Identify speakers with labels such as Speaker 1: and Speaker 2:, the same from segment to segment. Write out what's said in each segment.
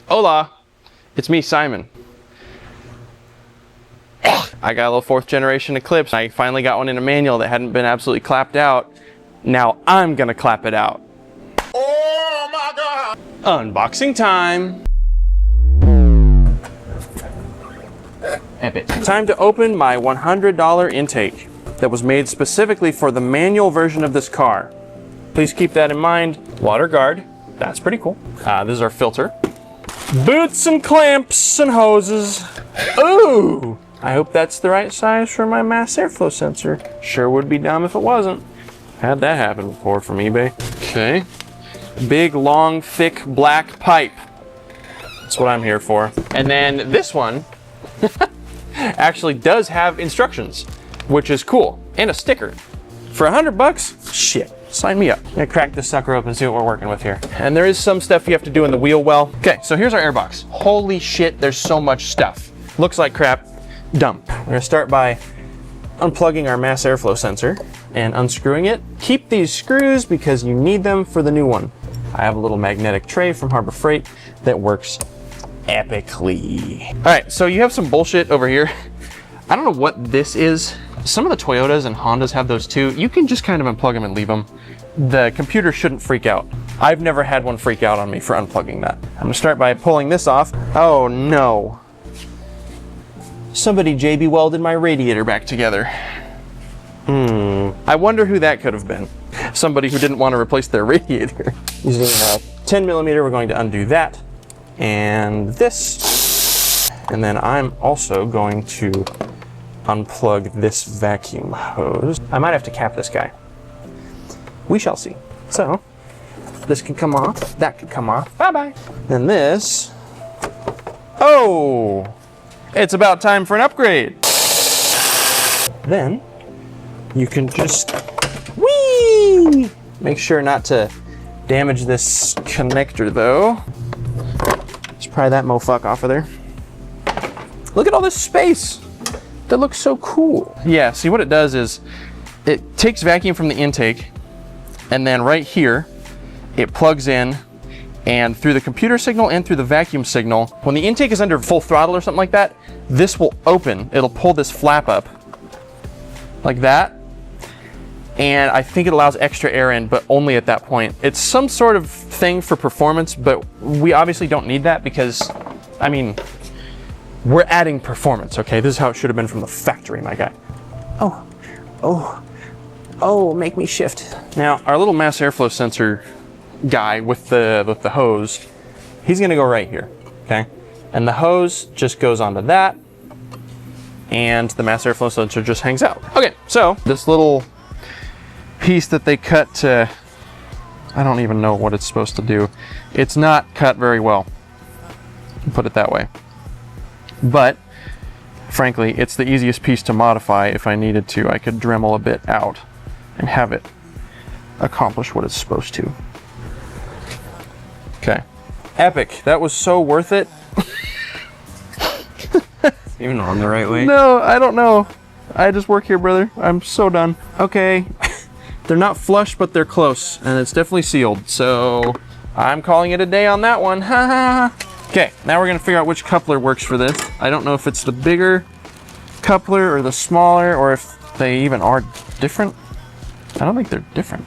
Speaker 1: Hola, it's me, Simon. I got a little 4th generation Eclipse. I finally got one in a manual that hadn't been absolutely clapped out. Now I'm gonna clap it out. Oh my God! Unboxing time. Epic. Time to open my $100 intake that was made specifically for the manual version of this car. Please keep that in mind. Water guard, that's pretty cool. This is our filter. Boots and clamps and hoses. Ooh! I hope that's the right size for my mass airflow sensor. Sure would be dumb if it wasn't. Had that happen before from eBay. Okay. Big, long, thick, black pipe. That's what I'm here for. And then this one actually does have instructions, which is cool. And a sticker. For $100? Shit. Sign me up. I'm gonna crack this sucker open and see what we're working with here. And there is some stuff you have to do in the wheel well. Okay, so here's our airbox. Holy shit, there's so much stuff. Looks like crap. Dumb. We're gonna start by unplugging our mass airflow sensor and unscrewing it. Keep these screws because you need them for the new one. I have a little magnetic tray from Harbor Freight that works epically. All right, so you have some bullshit over here. I don't know what this is. Some of the Toyotas and Hondas have those too. You can just kind of unplug them and leave them. The computer shouldn't freak out. I've never had one freak out on me for unplugging that. I'm gonna start by pulling this off. Oh no. Somebody JB welded my radiator back together. I wonder who that could have been. Somebody who didn't want to replace their radiator. Using a 10 millimeter, we're going to undo that and this. And then I'm also going to unplug this vacuum hose. I might have to cap this guy. We shall see. So this can come off, that can come off. Bye-bye. Then this, oh, it's about time for an upgrade. Then you can just, whee! Make sure not to damage this connector though. Just pry that mofuck off of there. Look at all this space. That looks so cool. Yeah, see what it does is it takes vacuum from the intake and then right here, it plugs in and through the computer signal and through the vacuum signal, when the intake is under full throttle or something like that, this will open. It'll pull this flap up like that. And I think it allows extra air in, but only at that point. It's some sort of thing for performance, but we obviously don't need that because, I mean, we're adding performance, okay? This is how it should have been from the factory, my guy. Oh, make me shift. Now, our little mass airflow sensor guy with the hose, he's gonna go right here, okay? And the hose just goes onto that, and the mass airflow sensor just hangs out. Okay, so this little piece that they cut to, I don't even know what it's supposed to do. It's not cut very well, put it that way. But frankly, it's the easiest piece to modify. If I needed to, I could Dremel a bit out and have it accomplish what it's supposed to. Okay. Epic. That was so worth it.
Speaker 2: Even on the right way?
Speaker 1: No, I don't know. I just work here, brother. I'm so done. Okay. They're not flush, but they're close, and it's definitely sealed. So I'm calling it a day on that one. Ha ha. Okay, now we're gonna figure out which coupler works for this. I don't know if it's the bigger coupler or the smaller, or if they even are different. I don't think they're different.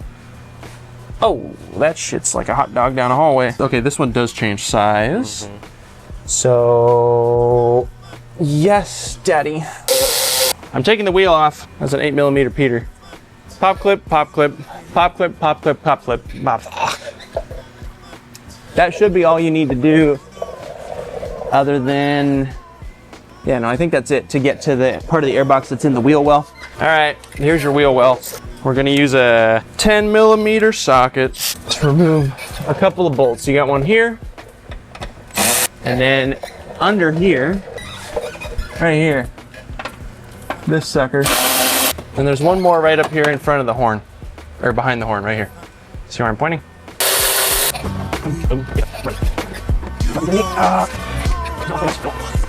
Speaker 1: Oh, that shit's like a hot dog down a hallway. Okay, this one does change size. So, yes, daddy. I'm taking the wheel off. That's an 8 millimeter Peter. Pop clip, pop clip, pop clip, pop clip, pop clip, pop. That should be all you need to do. Other than, yeah, no, I think that's it to get to the part of the airbox that's in the wheel well. All right, here's your wheel well. We're gonna use a 10 millimeter socket to remove a couple of bolts. You got one here, and then under here, right here, this sucker. And there's one more right up here in front of the horn, or behind the horn, right here. See where I'm pointing?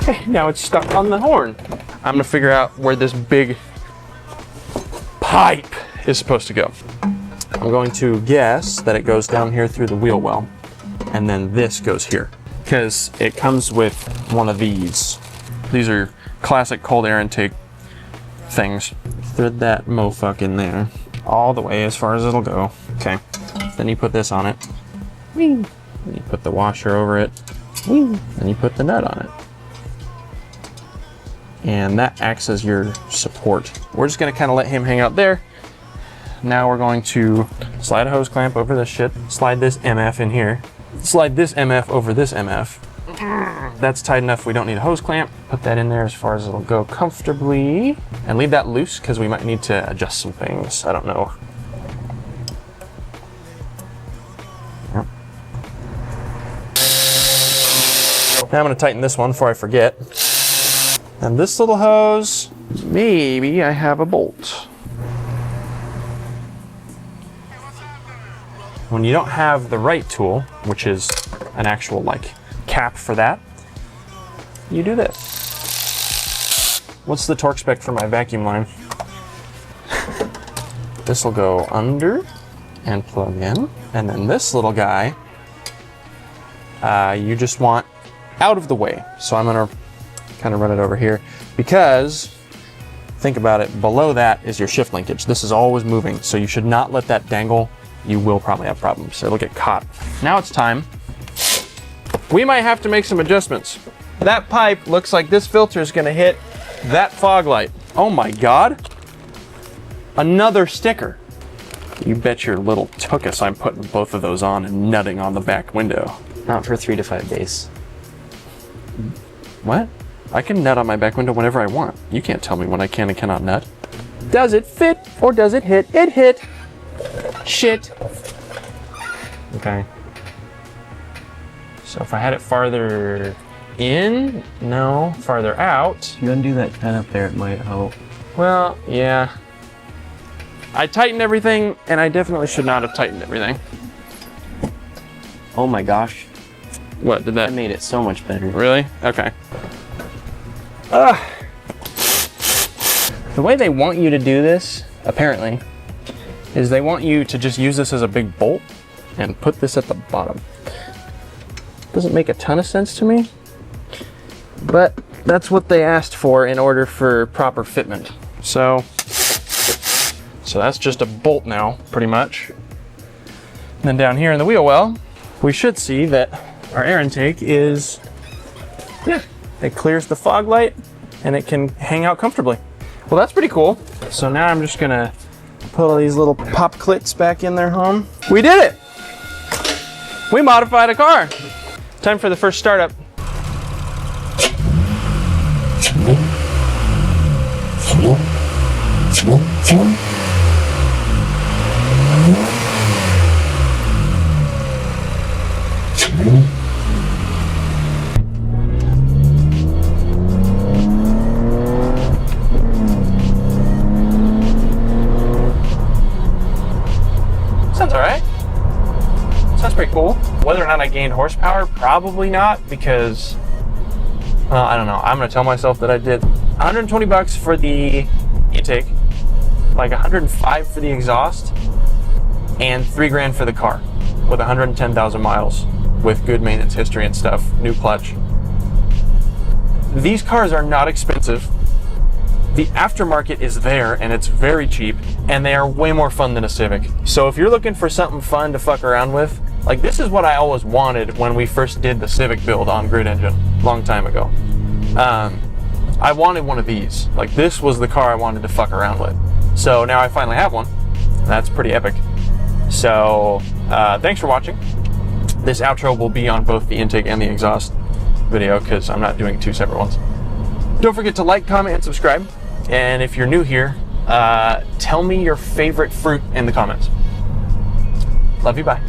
Speaker 1: Okay, now it's stuck on the horn. I'm gonna figure out where this big pipe is supposed to go. I'm going to guess that it goes down here through the wheel well, and then this goes here. because it comes with one of these. These are classic cold air intake things. Thread that mofuck in there all the way as far as it'll go. Okay, then you put this on it. Then you put the washer over it. Then you put the nut on it. And that acts as your support. We're just gonna kind of let him hang out there. Now we're going to slide a hose clamp over this shit, slide this MF in here, slide this MF over this MF. That's tight enough, we don't need a hose clamp. Put that in there as far as it'll go comfortably. And leave that loose, because we might need to adjust some things, I don't know. Yep. Now I'm gonna tighten this one before I forget. And this little hose, maybe I have a bolt. When you don't have the right tool, which is an actual like cap for that, you do this. What's the torque spec for my vacuum line? This will go under and plug in. And then this little guy, you just want out of the way. So I'm gonna kind of run it over here because, think about it, below that is your shift linkage. This is always moving, so you should not let that dangle. You will probably have problems. It'll get caught. Now it's time. We might have to make some adjustments. That pipe looks like this filter is gonna hit that fog light. Oh my God. Another sticker. You bet your little tuchus I'm putting both of those on and nutting on the back window.
Speaker 2: Not for 3 to 5 days.
Speaker 1: What? I can nut on my back window whenever I want. You can't tell me when I can and cannot nut. Does it fit or does it hit? It hit. Shit. Okay. So if I had it farther in, no, farther out.
Speaker 2: You undo that pen up there, it might help.
Speaker 1: Well, yeah. I tightened everything, and I definitely should not have tightened everything.
Speaker 2: Oh my gosh.
Speaker 1: What, did that?
Speaker 2: That made it so much better.
Speaker 1: Really? Okay. The way they want you to do this, apparently, is they want you to just use this as a big bolt and put this at the bottom. Doesn't make a ton of sense to me, but that's what they asked for in order for proper fitment. So that's just a bolt now, pretty much. And then down here in the wheel well, we should see that our air intake is, yeah, it clears the fog light and it can hang out comfortably. Well, that's pretty cool. So now I'm just gonna put all these little pop clits back in their home. We did it! We modified a car. Time for the first startup. Sounds all right. Sounds pretty cool. Whether or not I gained horsepower, probably not, because, well, I don't know. I'm gonna tell myself that I did. 120 bucks for the intake, like 105 for the exhaust, and 3 grand for the car, with 110,000 miles, with good maintenance history and stuff, new clutch. These cars are not expensive. The aftermarket is there, and it's very cheap, and they are way more fun than a Civic. So if you're looking for something fun to fuck around with, like, this is what I always wanted when we first did the Civic build on Grid Engine, long time ago. I wanted one of these. Like, this was the car I wanted to fuck around with. So now I finally have one. That's pretty epic. So thanks for watching. This outro will be on both the intake and the exhaust video, because I'm not doing 2 separate ones. Don't forget to like, comment, and subscribe. And if you're new here, tell me your favorite fruit in the comments. Love you, bye.